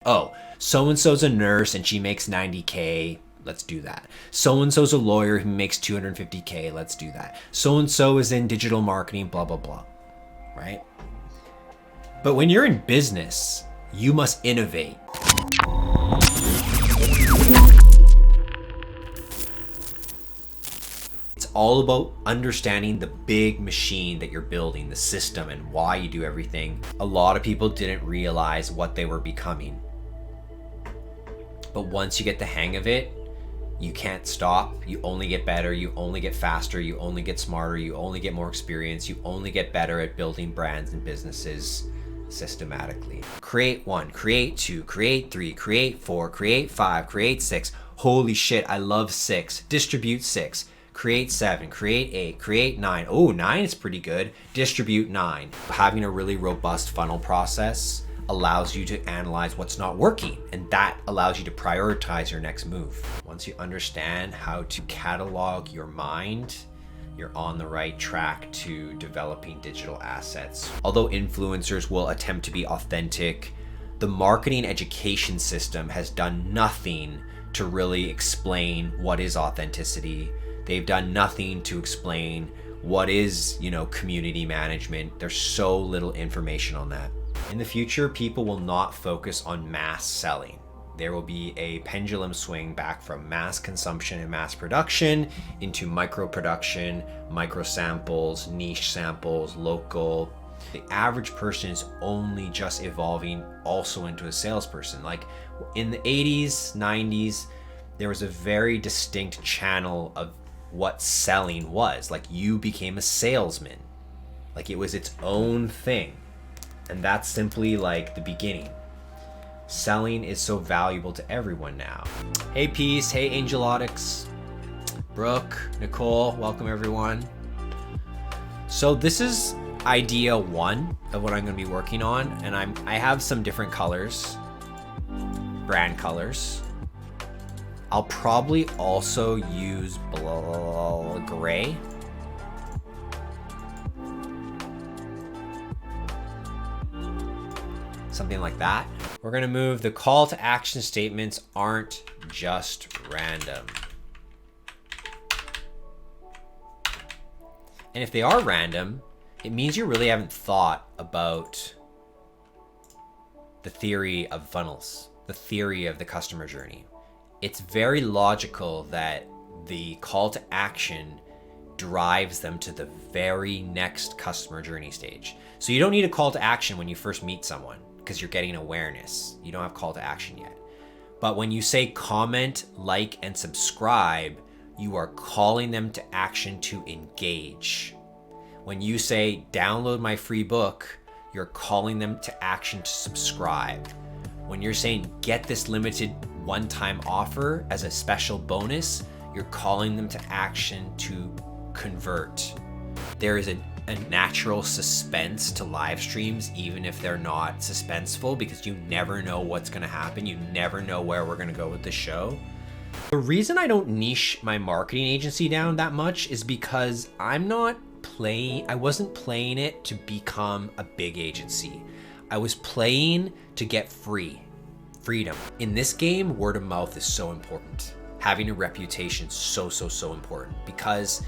Oh, so-and-so's a nurse and she makes 90K. Let's do that. So-and-so's a lawyer who makes 250K. Let's do that. So-and-so is in digital marketing, blah, blah, blah. Right? But when you're in business, you must innovate. It's all about understanding the big machine that you're building, the system, and why you do everything. A lot of people didn't realize what they were becoming. But once you get the hang of it, you can't stop. You only get better. You only get faster. You only get smarter. You only get more experience. You only get better at building brands and businesses systematically. Create 1, create 2, create 3, create 4, create 5, create 6. Holy shit, I love 6. Distribute 6. Create 7, create 8, create 9. Oh, 9 is pretty good. Distribute 9. Having a really robust funnel process allows you to analyze what's not working, and that allows you to prioritize your next move. Once you understand how to catalog your mind, you're on the right track to developing digital assets. Although influencers will attempt to be authentic, the marketing education system has done nothing to really explain what is authenticity. They've done nothing to explain what is, community management. There's so little information on that. In the future, people will not focus on mass selling. There will be a pendulum swing back from mass consumption and mass production into micro production, micro samples, niche samples, local. The average person is only just evolving also into a salesperson. Like in the 80s, 90s, there was a very distinct channel of what selling was. Like you became a salesman. Like it was its own thing. And that's simply like the beginning. Selling is so valuable to everyone now. Hey Peace, hey Angelotics, Brooke, Nicole, welcome everyone. So this is idea 1 of what I'm gonna be working on, and I have some different colors, brand colors. I'll probably also use gray. Something like that. We're gonna move the call to action statements aren't just random. And if they are random, it means you really haven't thought about the theory of funnels, the theory of the customer journey. It's very logical that the call to action drives them to the very next customer journey stage. So you don't need a call to action when you first meet someone, because you're getting awareness. You don't have call to action yet. But when you say comment, like, and subscribe, you are calling them to action to engage. When you say download my free book, you're calling them to action to subscribe. When you're saying get this limited one-time offer as a special bonus, you're calling them to action to convert. There is a natural suspense to live streams, even if they're not suspenseful, because you never know what's going to happen. You never know where we're going to go with the show. The reason I don't niche my marketing agency down that much is because I wasn't playing it to become a big agency. I was playing to get freedom. In this game, word of mouth is so important. Having a reputation is so important, because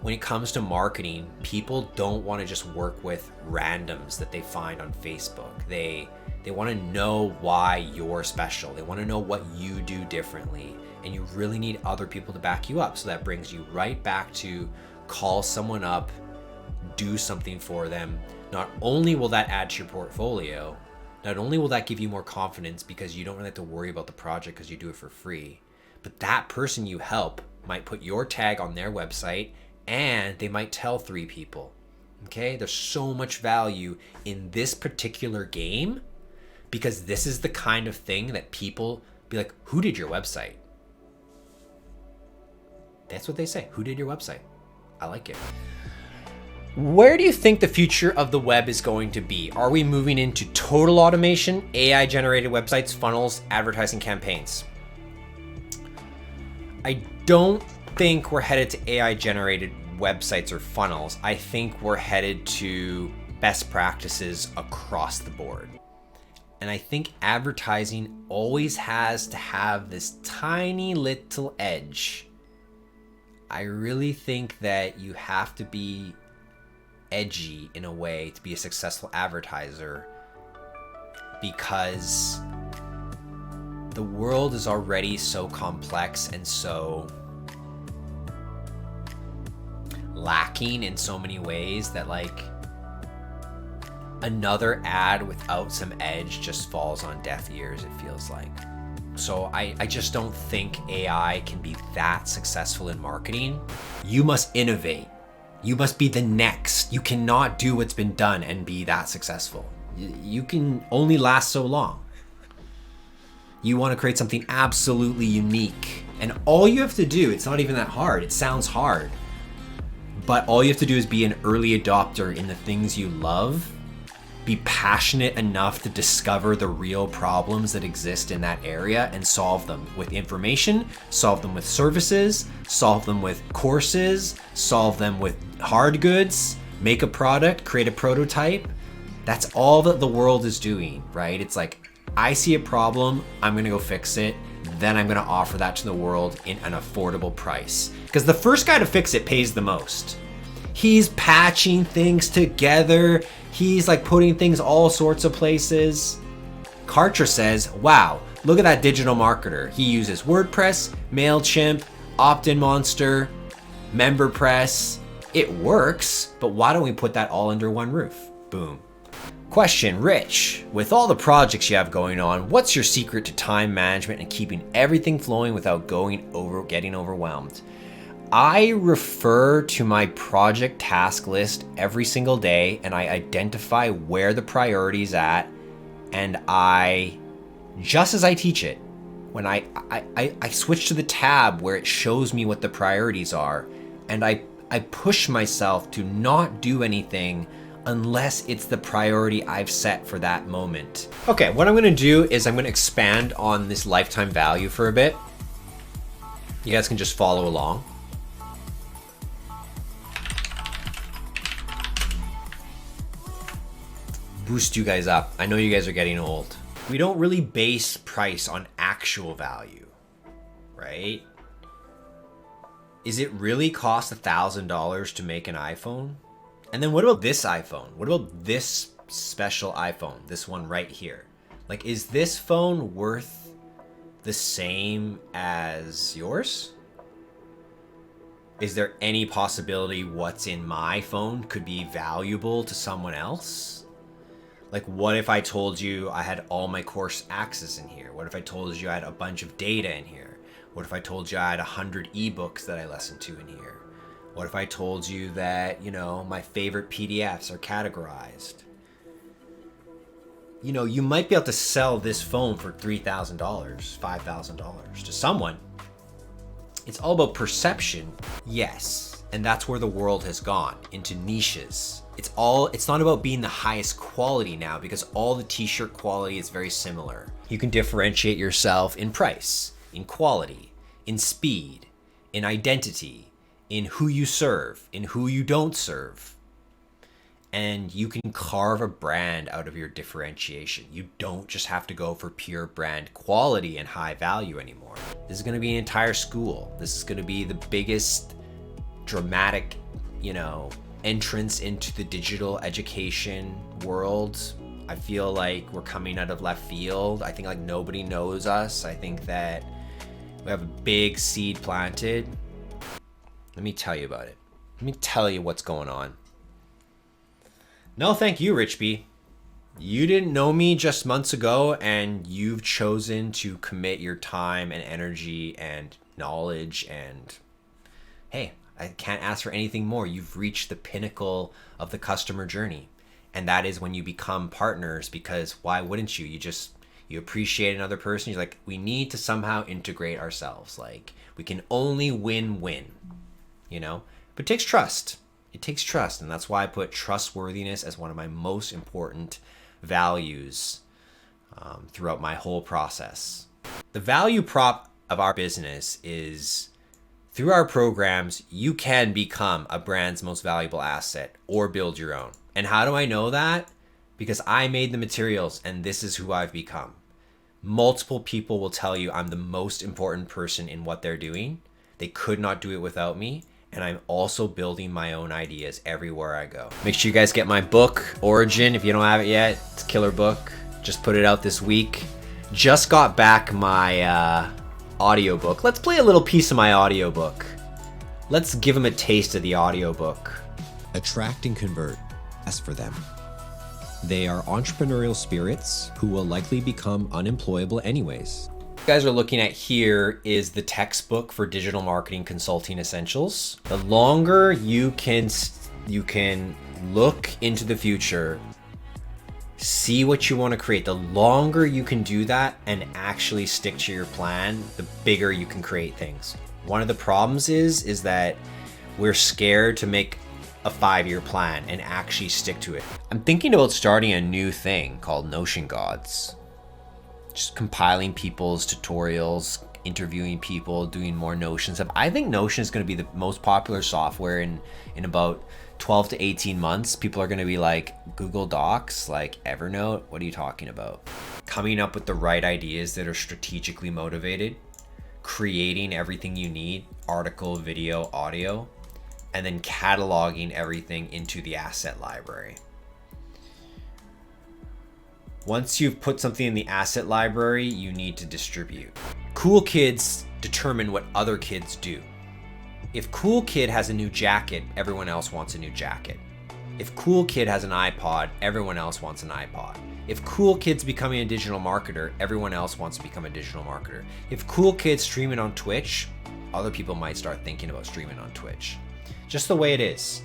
when it comes to marketing, people don't want to just work with randoms that they find on Facebook. They want to know why you're special. They want to know what you do differently. And you really need other people to back you up. So that brings you right back to call someone up, do something for them. Not only will that add to your portfolio, not only will that give you more confidence because you don't really have to worry about the project because you do it for free, but that person you help might put your tag on their website and they might tell 3 people. Okay, there's so much value in this particular game because this is the kind of thing that people be like, who did your website? That's what they say. Who did your website? I like it. Where do you think the future of the web is going to be? Are we moving into total automation, AI generated websites, funnels, advertising campaigns? I don't think we're headed to AI generated websites or funnels. I think we're headed to best practices across the board. And I think advertising always has to have this tiny little edge. I really think that you have to be edgy in a way to be a successful advertiser, because the world is already so complex and so lacking in so many ways that like another ad without some edge just falls on deaf ears, it feels like. So I just don't think AI can be that successful in marketing. You must innovate. You must be the next. You cannot do what's been done and be that successful. You can only last so long. You want to create something absolutely unique. And all you have to do, it's not even that hard. It sounds hard. But all you have to do is be an early adopter in the things you love. Be passionate enough to discover the real problems that exist in that area and solve them with information, solve them with services, solve them with courses, solve them with hard goods, make a product, create a prototype. That's all that the world is doing, right? It's like, I see a problem, I'm gonna go fix it, then I'm gonna offer that to the world in an affordable price. Because the first guy to fix it pays the most. He's patching things together. He's like putting things all sorts of places. Kartra says, wow, look at that digital marketer. He uses WordPress, MailChimp, Opt-in Monster, MemberPress. It works, but why don't we put that all under one roof? Boom. Question, Rich, with all the projects you have going on, what's your secret to time management and keeping everything flowing without getting overwhelmed? I refer to my project task list every single day, and I identify where the priority's at, and just as I teach it, when I switch to the tab where it shows me what the priorities are, and I push myself to not do anything unless it's the priority I've set for that moment. Okay, what I'm gonna do is I'm gonna expand on this lifetime value for a bit. You guys can just follow along. Boost you guys up. I know you guys are getting old. We don't really base price on actual value, right? Is it really cost $1,000 to make an iPhone? And then what about this iPhone? What about this special iPhone? This one right here. Like, is this phone worth the same as yours? Is there any possibility what's in my phone could be valuable to someone else? Like, what if I told you I had all my course access in here? What if I told you I had a bunch of data in here? What if I told you I had 100 ebooks that I listened to in here? What if I told you that, my favorite PDFs are categorized? You might be able to sell this phone for $3,000, $5,000 to someone. It's all about perception, yes. And that's where the world has gone, into niches. It's not about being the highest quality now, because all the t-shirt quality is very similar. You can differentiate yourself in price, in quality, in speed, in identity, in who you serve, in who you don't serve. And you can carve a brand out of your differentiation. You don't just have to go for pure brand quality and high value anymore. This is gonna be an entire school. This is gonna be the biggest dramatic, entrance into the digital education world. I feel like we're coming out of left field. I think like nobody knows us. I think that we have a big seed planted. Let me tell you about it. Let me tell you what's going on. No, thank you, Rich B. You didn't know me just months ago, and you've chosen to commit your time and energy and knowledge, and hey, I can't ask for anything more. You've reached the pinnacle of the customer journey. And that is when you become partners, because why wouldn't you? You appreciate another person. You're like, we need to somehow integrate ourselves. Like, we can only win-win, But it takes trust. It takes trust. And that's why I put trustworthiness as one of my most important values throughout my whole process. The value prop of our business is, through our programs, you can become a brand's most valuable asset or build your own. And how do I know that? because I made the materials and this is who I've become. Multiple people will tell you I'm the most important person in what they're doing. They could not do it without me. And I'm also building my own ideas everywhere I go. Make sure you guys get my book, Origin. If you don't have it yet, it's a killer book. Just put it out this week. Just got back my audiobook. Let's play a little piece of my audiobook. Let's give them a taste of the audiobook. Attract and Convert. Ask for them. They are entrepreneurial spirits who will likely become unemployable anyways. What you guys are looking at here is the textbook for digital marketing consulting essentials. The longer you can look into the future, see what you want to create, the longer you can do that and actually stick to your plan, the bigger you can create things. One of the problems is that we're scared to make a 5-year plan and actually stick to it. I'm thinking about starting a new thing called Notion Gods. Just compiling people's tutorials, interviewing people, doing more Notion stuff. I think Notion is going to be the most popular software in about 12 to 18 months. People are going to be like, Google Docs, like Evernote, what are you talking about? Coming up with the right ideas that are strategically motivated, creating everything you need, article, video, audio, and then cataloging everything into the asset library. Once you've put something in the asset library, you need to distribute. Cool kids determine what other kids do. If cool kid has a new jacket, everyone else wants a new jacket. If cool kid has an iPod, everyone else wants an iPod. If cool kid's becoming a digital marketer, everyone else wants to become a digital marketer. If cool kid's streaming on Twitch, other people might start thinking about streaming on Twitch. Just the way it is.